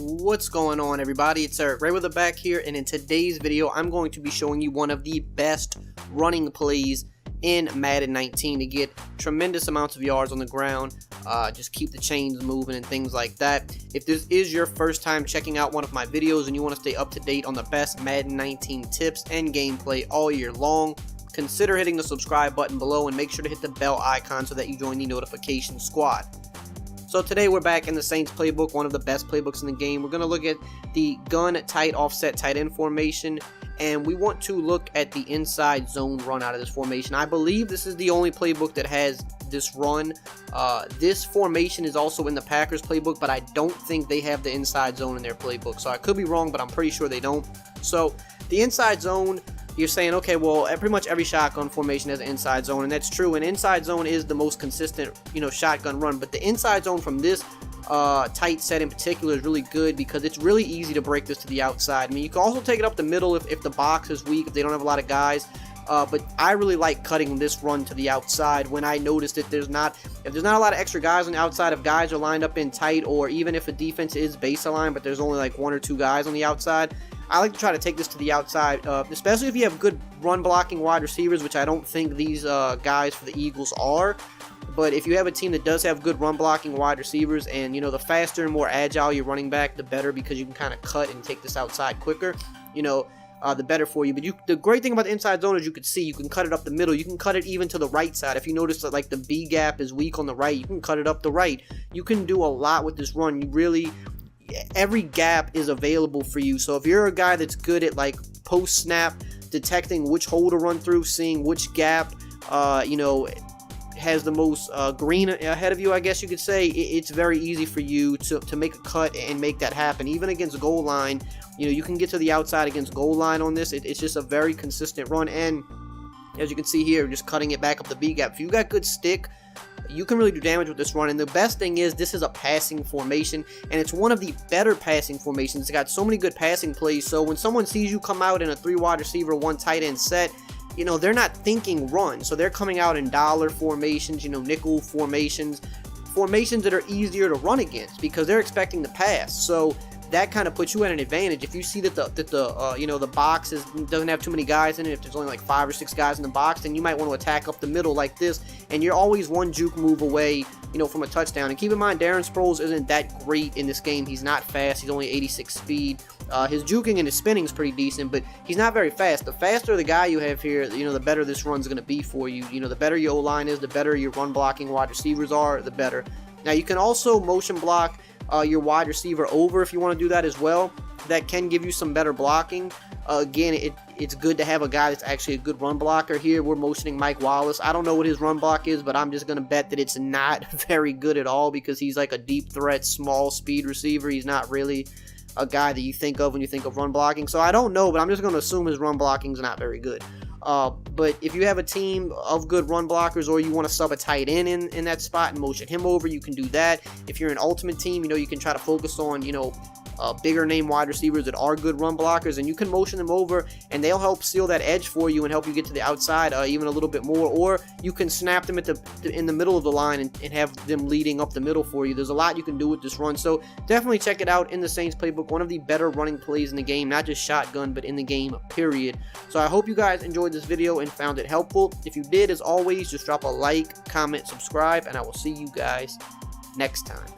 What's going on, everybody? It's EricRayweather back here, and in today's video I'm going to be showing you one of the best running plays in Madden 19 to get tremendous amounts of yards on the ground, just keep the chains moving and things like that. If this is your first time checking out one of my videos and you want to stay up to date on the best Madden 19 tips and gameplay all year long, consider hitting the subscribe button below and make sure to hit the bell icon so that you join the notification squad. So today we're back in the Saints playbook, one of the best playbooks in the game. We're going to look at the gun tight offset tight end formation, and we want to look at the inside zone run out of this formation. I believe this is the only playbook that has this run. This formation is also in the Packers playbook, but I don't think they have the inside zone in their playbook. So I could be wrong, but I'm pretty sure they don't. So the inside zone, you're saying, okay, well, pretty much every shotgun formation has an inside zone, and that's true. And inside zone is the most consistent, shotgun run. But the inside zone from this tight set in particular is really good because it's really easy to break this to the outside. I mean, you can also take it up the middle if the box is weak, if they don't have a lot of guys. But I really like cutting this run to the outside when I notice that if there's not a lot of extra guys on the outside, if guys are lined up in tight, or even if a defense is base aligned but there's only like one or two guys on the outside, I like to try to take this to the outside, especially if you have good run blocking wide receivers, which I don't think these guys for the Eagles are. But if you have a team that does have good run blocking wide receivers, and the faster and more agile your running back, the better, because you can kind of cut and take this outside quicker, the better for you. But the great thing about the inside zone is you can cut it up the middle. You can cut it even to the right side. If you notice that like the B gap is weak on the right, you can cut it up the right. You can do a lot with this run. Every gap is available for you. So if you're a guy that's good at like post snap detecting which hole to run through, seeing which gap has the most green ahead of you, I guess you could say, it's very easy for you to make a cut and make that happen. Even against goal line, you can get to the outside against goal line on this. It's just a very consistent run, and as you can see here, just cutting it back up the B gap. If you got good stick, you can really do damage with this run. And the best thing is this is a passing formation, and it's one of the better passing formations. It's got so many good passing plays, so when someone sees you come out in a 3 wide receiver, 1 tight end set, they're not thinking run, so they're coming out in dollar formations, nickel formations that are easier to run against because they're expecting to pass. So that kind of puts you at an advantage. If you see that the box doesn't have too many guys in it, if there's only like 5 or 6 guys in the box, then you might want to attack up the middle like this, and you're always one juke move away, from a touchdown. And keep in mind, Darren Sproles isn't that great in this game. He's not fast. He's only 86 speed. His juking and his spinning is pretty decent, but he's not very fast. The faster the guy you have here, the better this run's going to be for you. The better your O-line is, the better your run blocking wide receivers are, the better. Now, you can also motion block your wide receiver over if you want to do that as well. That can give you some better blocking. Again, it's good to have a guy that's actually a good run blocker. Here we're motioning Mike Wallace. I don't know what his run block is, but I'm just going to bet that it's not very good at all because he's like a deep threat, small speed receiver. He's not really a guy that you think of when you think of run blocking. So I don't know, but I'm just going to assume his run blocking is not very good. But if you have a team of good run blockers, or you want to sub a tight end in that spot and motion him over, you can do that. If you're an ultimate team, you can try to focus on, bigger name wide receivers that are good run blockers, and you can motion them over, and they'll help seal that edge for you and help you get to the outside even a little bit more. Or you can snap them in the middle of the line and have them leading up the middle for you. There's a lot you can do with this run, so definitely check it out in the Saints playbook. One of the better running plays in the game, not just shotgun, but in the game, period. So I hope you guys enjoyed this video and found it helpful. If you did, as always, just drop a like, comment, subscribe, and I will see you guys next time.